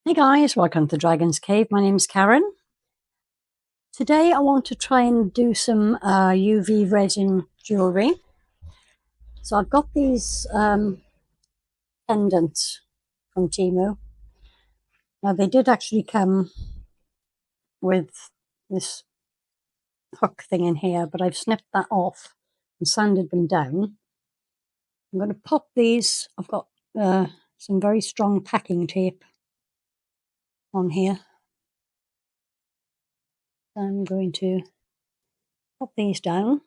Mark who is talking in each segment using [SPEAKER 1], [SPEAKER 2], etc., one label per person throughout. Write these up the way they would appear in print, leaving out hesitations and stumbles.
[SPEAKER 1] Hey guys, welcome to Dragon's Cave. My name's Karen. Today I want to try and do some UV resin jewellery. So I've got these pendants from Temu. Now they did actually come with this hook thing in here, but I've snipped that off and sanded them down. I'm going to pop these. I've got some very strong packing tape on here. I'm going to pop these down.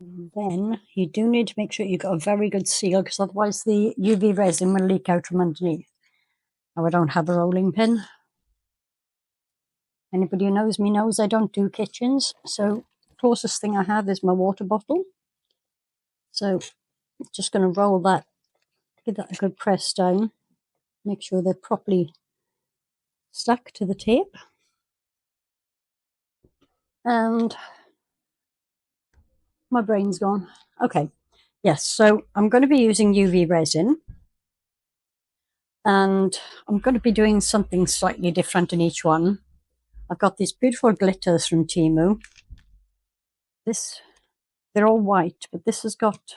[SPEAKER 1] And then you do need to make sure you've got a very good seal, because otherwise the UV resin will leak out from underneath. Now I don't have a rolling pin. Anybody who knows me knows I don't do kitchens, so the closest thing I have is my water bottle. So just going to roll that, give that a good press down, make sure they're properly stuck to the tape. And my brain's gone. Okay, yes, so I'm going to be using UV resin. And I'm going to be doing something slightly different in each one. I've got these beautiful glitters from Temu. They're all white, but this has got,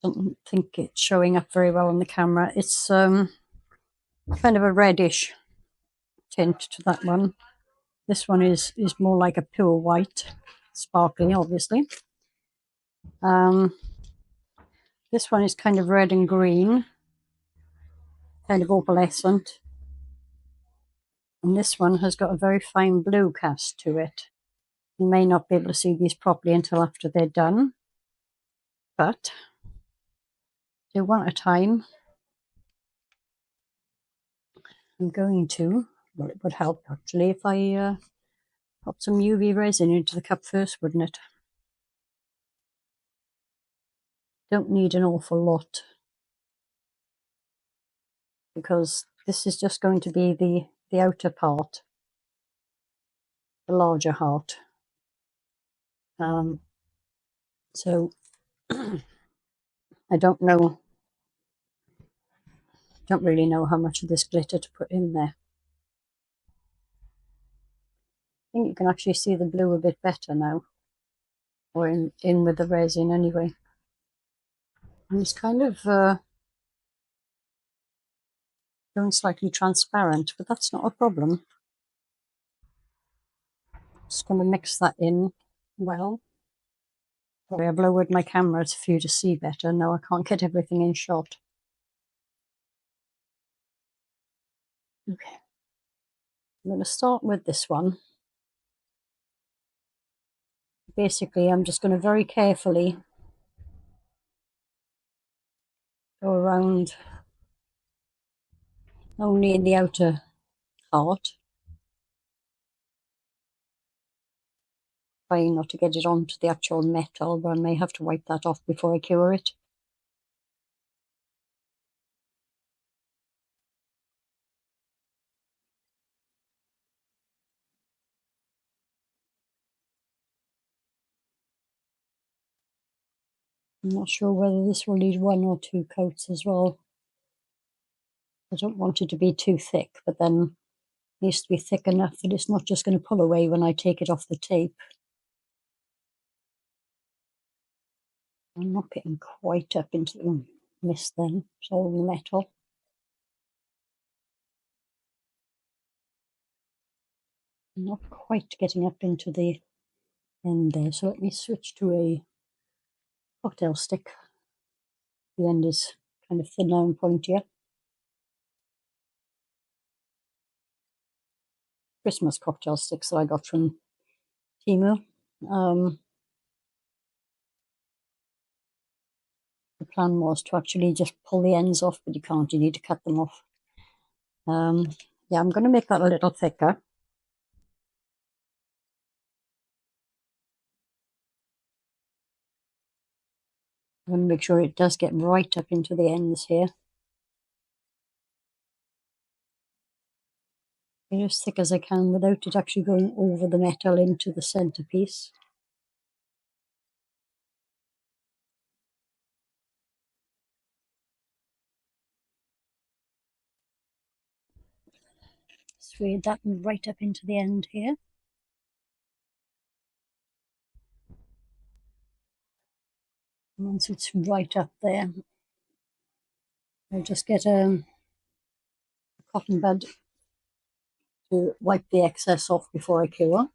[SPEAKER 1] I don't think it's showing up very well on the camera. It's kind of a reddish tint to that one. This one is more like a pure white, sparkly, obviously. This one is kind of red and green, kind of opalescent. And this one has got a very fine blue cast to it. You may not be able to see these properly until after they're done, but do one at a time. I'm going to, well, it would help actually if I pop some UV resin into the cup first, wouldn't it? Don't need an awful lot, because this is just going to be the outer part, the larger heart. So I don't really know how much of this glitter to put in there. I think you can actually see the blue a bit better now, or in with the resin anyway. And it's kind of going slightly transparent, but that's not a problem. Just going to mix that in well. Sorry, I've lowered my camera for you to see better. Now I can't get everything in shot. Okay, I'm going to start with this one. Basically, I'm just going to very carefully go around only in the outer part, trying not to get it onto the actual metal, but I may have to wipe that off before I cure it. I'm not sure whether this will need 1 or 2 coats as well. I don't want it to be too thick, but then it needs to be thick enough that it's not just going to pull away when I take it off the tape. I'm not getting quite up into the mist then, it's all the metal. I'm not quite getting up into the end there, so let me switch to a cocktail stick. The end is kind of thinner and pointier. Christmas cocktail sticks that I got from Temu. The plan was to actually just pull the ends off, but you can't, you need to cut them off. Yeah, I'm going to make that a little thicker. I'm going to make sure it does get right up into the ends here. As thick as I can without it actually going over the metal into the centerpiece. feed that right up into the end here. And once it's right up there, I'll just get a cotton bud to wipe the excess off before I cure.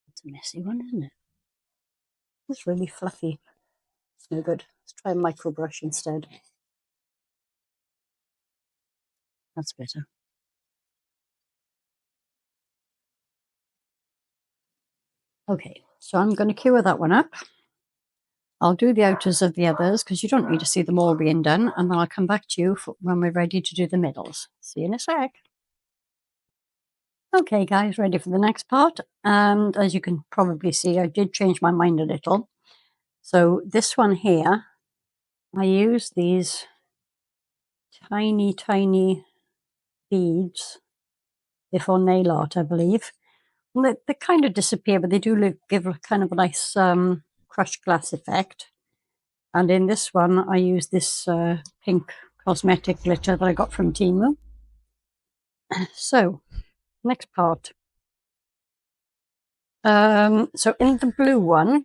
[SPEAKER 1] It's a messy one, isn't it? It's really fluffy. It's no good. Let's try a micro brush instead. That's better. Okay, so I'm going to cure that one up. I'll do the outers of the others because you don't need to see them all being done, and then I'll come back to you when we're ready to do the middles. See you in a sec. Okay guys, ready for the next part, and as you can probably see, I did change my mind a little. So this one here, I use these tiny beads. They're for nail art, I believe. They kind of disappear, but they do give a kind of a nice crushed glass effect. And in this one, I use this pink cosmetic glitter that I got from Temu. So, next part. So in the blue one,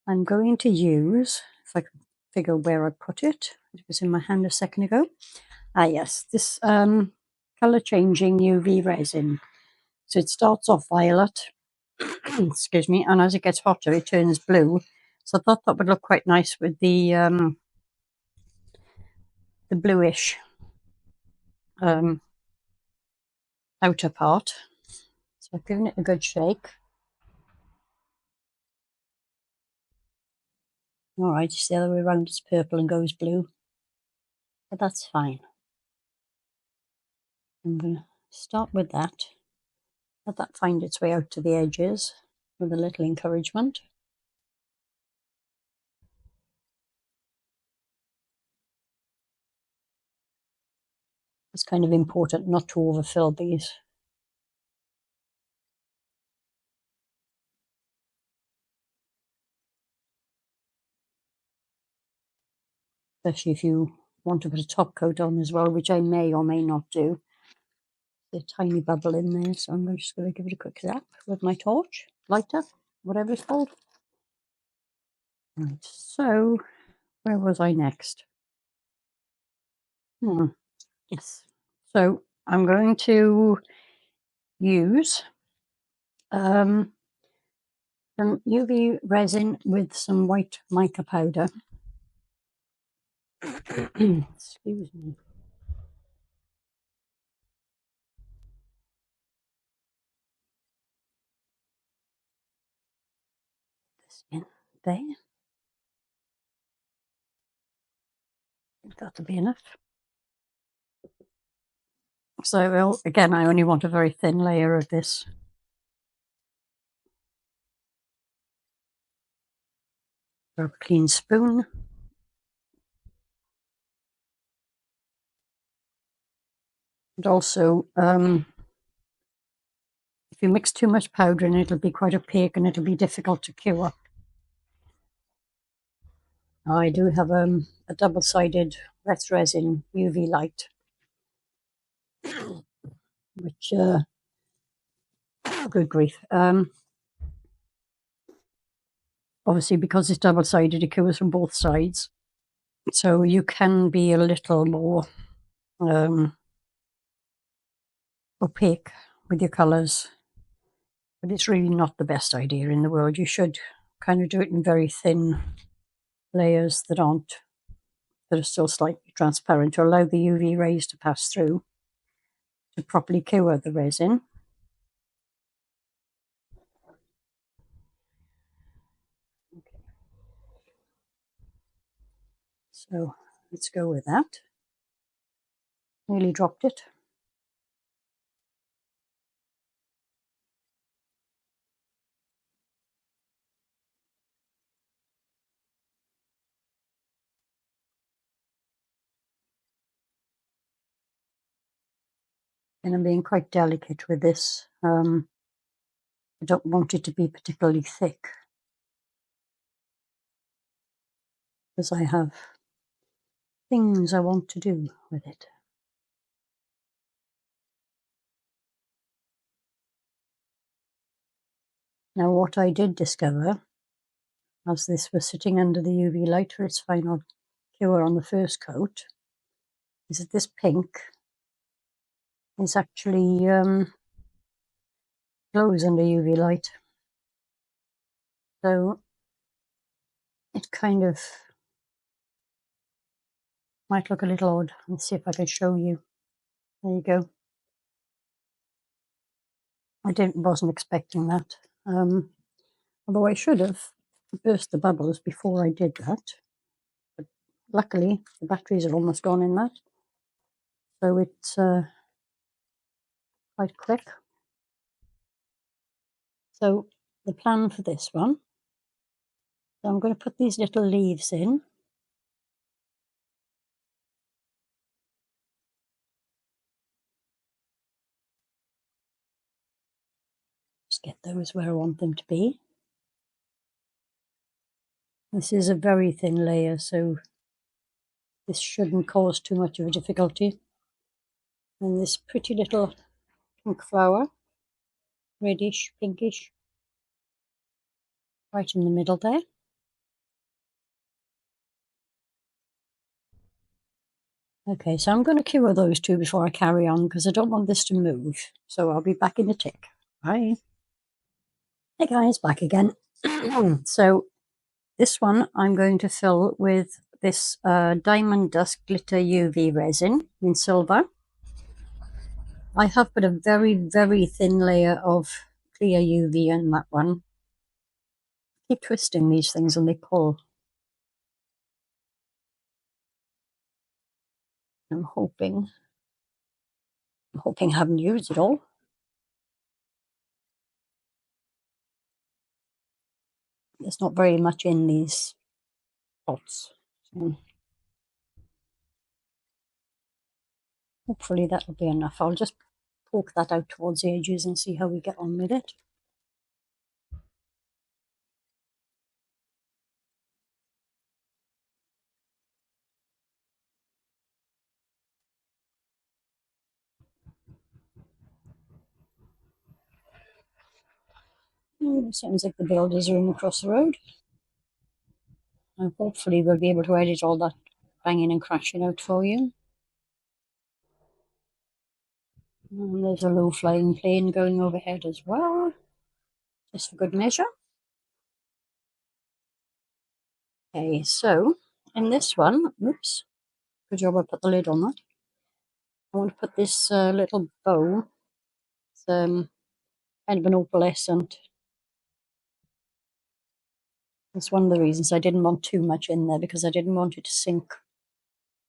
[SPEAKER 1] I'm going to use, if I can figure where I put it. It was in my hand a second ago. Ah, yes, this color changing UV resin. So it starts off violet, excuse me, and as it gets hotter, it turns blue. So I thought that would look quite nice with the bluish outer part. So I've given it a good shake. All right, you see the other way around, it's purple and goes blue, but that's fine. I'm going to start with that. Let that find its way out to the edges with a little encouragement. It's kind of important not to overfill these. Especially if you want to put a top coat on as well, which I may or may not do. There's a tiny bubble in there, so I'm just going to give it a quick zap with my torch, lighter, whatever it's called. Right, so where was I next? Yes. So I'm going to use some UV resin with some white mica powder. Excuse me. This in there. I think that'll be enough. So again, I only want a very thin layer of this. Grab a clean spoon. And also, if you mix too much powder in, it'll be quite opaque and it'll be difficult to cure. I do have a double-sided wet resin UV light, which, good grief. Obviously, because it's double-sided, it cures from both sides. So you can be a little more opaque with your colours. But it's really not the best idea in the world. You should kind of do it in very thin layers that are still slightly transparent to allow the UV rays to pass through to properly cure the resin. Okay. So let's go with that. Nearly dropped it. And I'm being quite delicate with this. I don't want it to be particularly thick. because I have things I want to do with it. Now, what I did discover, as this was sitting under the UV light for its final cure on the first coat, is that this pink is actually glows under UV light. So it kind of might look a little odd. Let's see if I can show you. There you go. I wasn't expecting that. Although I should have burst the bubbles before I did that. But luckily, the batteries are almost gone in that. So it's quite quick. So the plan for this one, so I'm going to put these little leaves in. Just get those where I want them to be. This is a very thin layer, so this shouldn't cause too much of a difficulty. And this pretty little pink flower, reddish, pinkish, right in the middle there. Okay, so I'm going to cure those two before I carry on because I don't want this to move. So I'll be back in a tick. Bye. Hey guys, back again. So this one I'm going to fill with this Diamond Dust Glitter UV resin in silver. I have put a very, very thin layer of clear UV in that one. Keep twisting these things and they pull. I'm hoping I haven't used it all. There's not very much in these pots. So hopefully that'll be enough. I'll just poke that out towards the edges and see how we get on with it. Sounds like the builders are in across the road. And hopefully we'll be able to edit all that banging and crashing out for you. And there's a low-flying plane going overhead as well, just for good measure. Okay, so in this one, oops, good job I put the lid on that. I want to put this little bow. It's kind of an opalescent. That's one of the reasons I didn't want too much in there, because I didn't want it to sink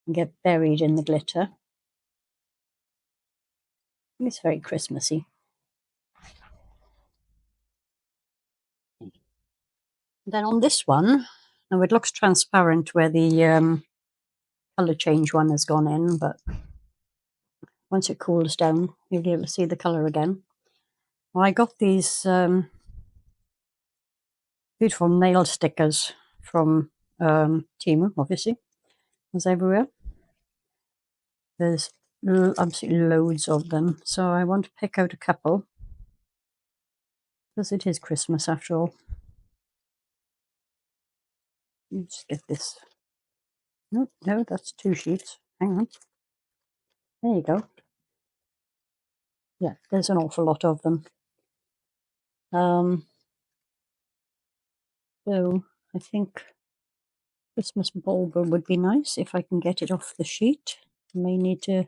[SPEAKER 1] and get buried in the glitter. It's very Christmassy. Then on this one, now it looks transparent where the colour change one has gone in, but once it cools down, you'll be able to see the colour again. Well, I got these beautiful nail stickers from Temu, obviously, as everywhere. There's absolutely loads of them, so I want to pick out a couple, because it is Christmas after all. Let's get this. No, that's 2 sheets. Hang on. There you go. Yeah, there's an awful lot of them. So I think Christmas bulb would be nice if I can get it off the sheet. I may need to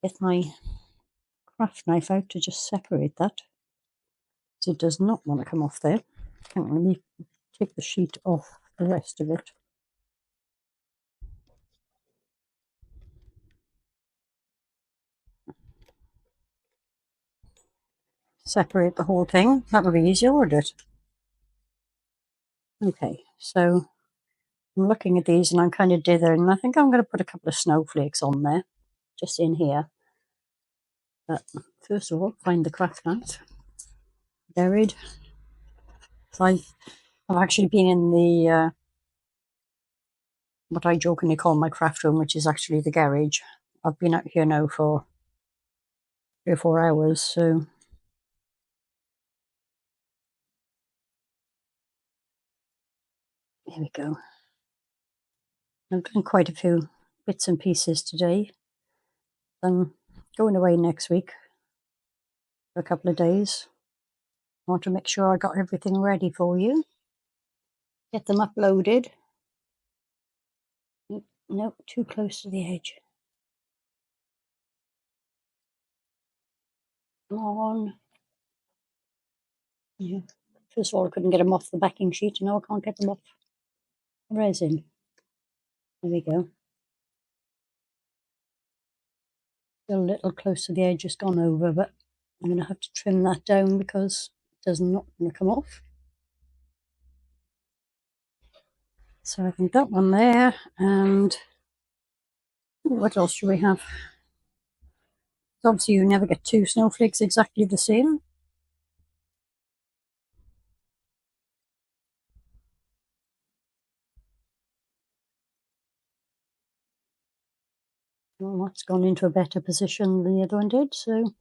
[SPEAKER 1] get my craft knife out to just separate that. So it does not want to come off there. Hang on, let me take the sheet off the rest of it. Separate the whole thing. That would be easier, wouldn't it? Okay, so I'm looking at these and I'm kind of dithering. I think I'm going to put a couple of snowflakes on there, just in here. But first of all, find the craft knife. Buried. So I've actually been in the what I jokingly call my craft room, which is actually the garage. I've been out here now for 3 or 4 hours, so here we go. I've done quite a few bits and pieces today. I'm going away next week for a couple of days. I want to make sure I got everything ready for you. Get them uploaded. Nope, too close to the edge. Come on. Yeah. First of all, I couldn't get them off the backing sheet, and now I can't get them off the resin. There we go. Still a little close to the edge, just gone over, but I'm going to have to trim that down because it does not want to come off. So I think that one there, and what else do we have? Obviously, you never get 2 snowflakes exactly the same. Well, that's gone into a better position than the other one did, so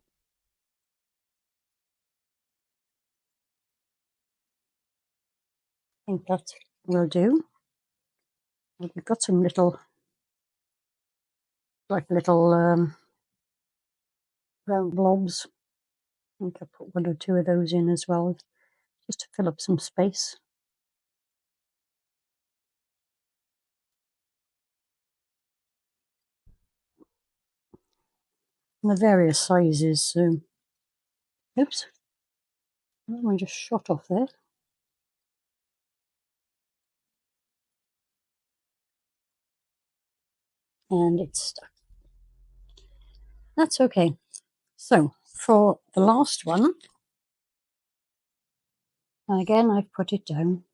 [SPEAKER 1] I think that will do. We've got some little, round blobs. I think I put 1 or 2 of those in as well, just to fill up some space. And the various sizes, so oops, that one just shot off there. And it's stuck. That's okay. So for the last one, and again I've put it down.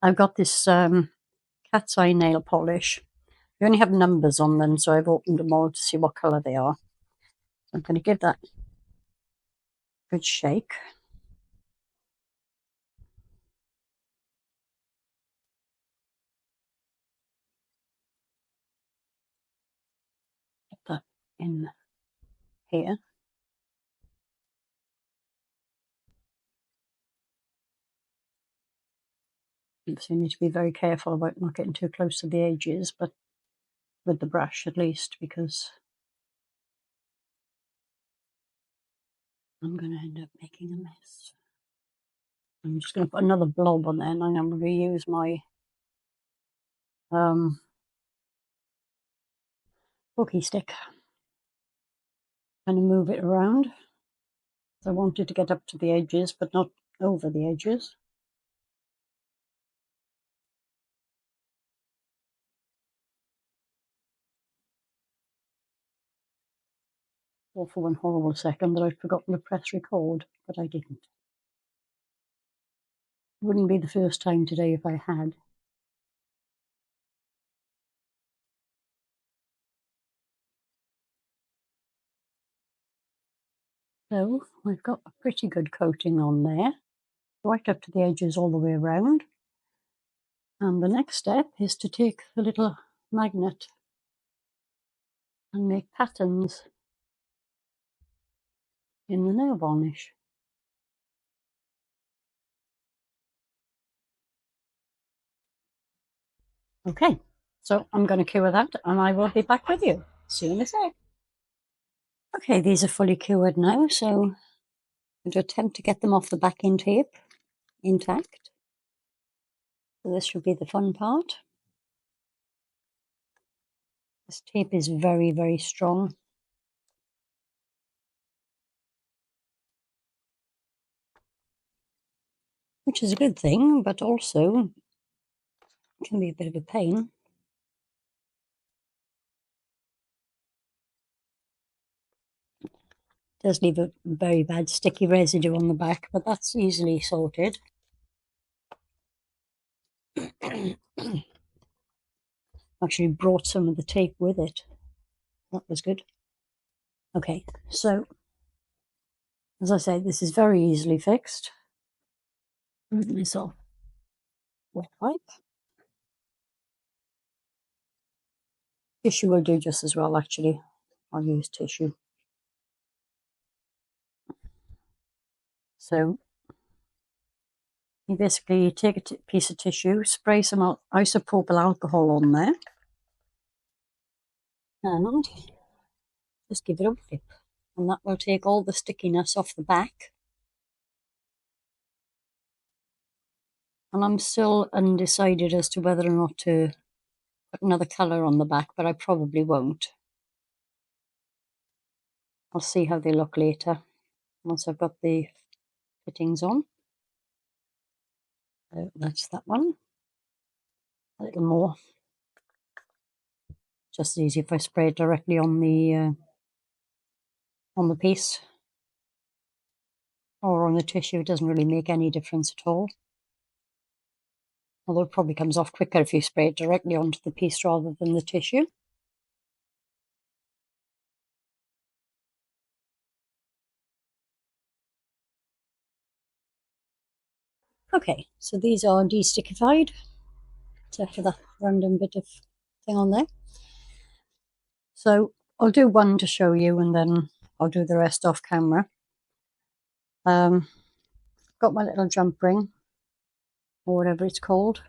[SPEAKER 1] I've got this cat's eye nail polish. They only have numbers on them, so I've opened them all to see what colour they are. I'm going to give that a good shake. Get that in here. So you need to be very careful about not getting too close to the edges, but with the brush at least, because I'm going to end up making a mess. I'm just going to put another blob on there, and I'm going to use my pokey stick and move it around. So I wanted to get up to the edges, but not over the edges. Or for one horrible second that I'd forgotten to press record, but I didn't. It wouldn't be the first time today if I had. So we've got a pretty good coating on there, right up to the edges all the way around. And the next step is to take the little magnet and make patterns in the nail varnish. Okay, so I'm going to cure that and I will be back with you soon as I. Okay, these are fully cured now, so I'm going to attempt to get them off the backing tape intact. So this should be the fun part. This tape is very, very strong. Which is a good thing, but also can be a bit of a pain. It does leave a very bad sticky residue on the back, but that's easily sorted. Actually brought some of the tape with it. That was good. Okay, so as I say, this is very easily fixed. With myself wet wipe. Tissue will do just as well, actually. I'll use tissue. So you basically take a piece of tissue, spray some isopropyl alcohol on there, and just give it a flip. And that will take all the stickiness off the back. And I'm still undecided as to whether or not to put another colour on the back, but I probably won't. I'll see how they look later, once I've got the fittings on. So that's that one. A little more. Just as easy if I spray it directly on the piece or on the tissue. It doesn't really make any difference at all. Although it probably comes off quicker if you spray it directly onto the piece rather than the tissue. Okay, so these are destickified, except for that random bit of thing on there. So I'll do one to show you and then I'll do the rest off camera. Got my little jump ring, or whatever it's called.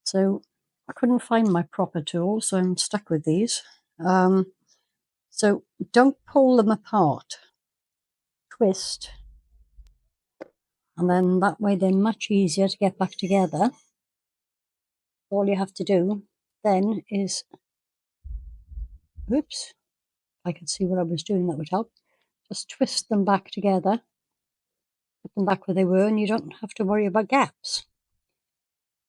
[SPEAKER 1] So I couldn't find my proper tool, so I'm stuck with these. So don't pull them apart. Twist. And then that way they're much easier to get back together. All you have to do then is, oops, I could see what I was doing, that would help. Just twist them back together, put them back where they were, and you don't have to worry about gaps.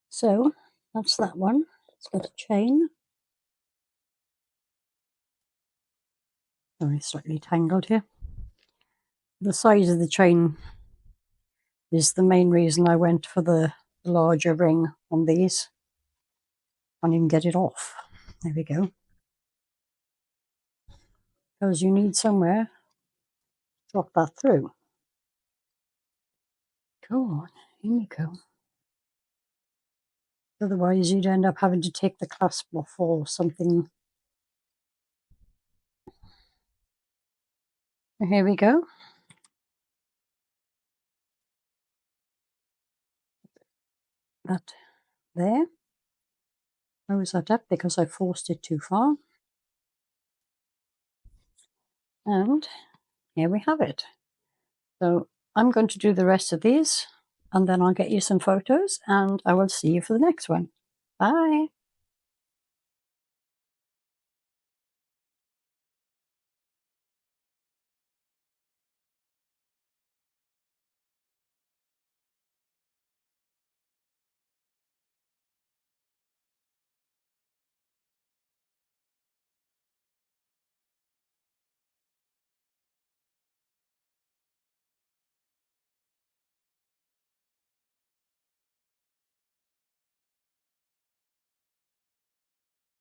[SPEAKER 1] So that's that one. It's got a chain. Sorry, slightly tangled here. The size of the chain is the main reason I went for the larger ring on these. Can't even get it off. There we go. Because you need somewhere to drop that through. Go on, in you go. Otherwise you'd end up having to take the clasp off or something. Here we go. That there. Close that up because I forced it too far. And here we have it. So I'm going to do the rest of these and then I'll get you some photos and I will see you for the next one. Bye.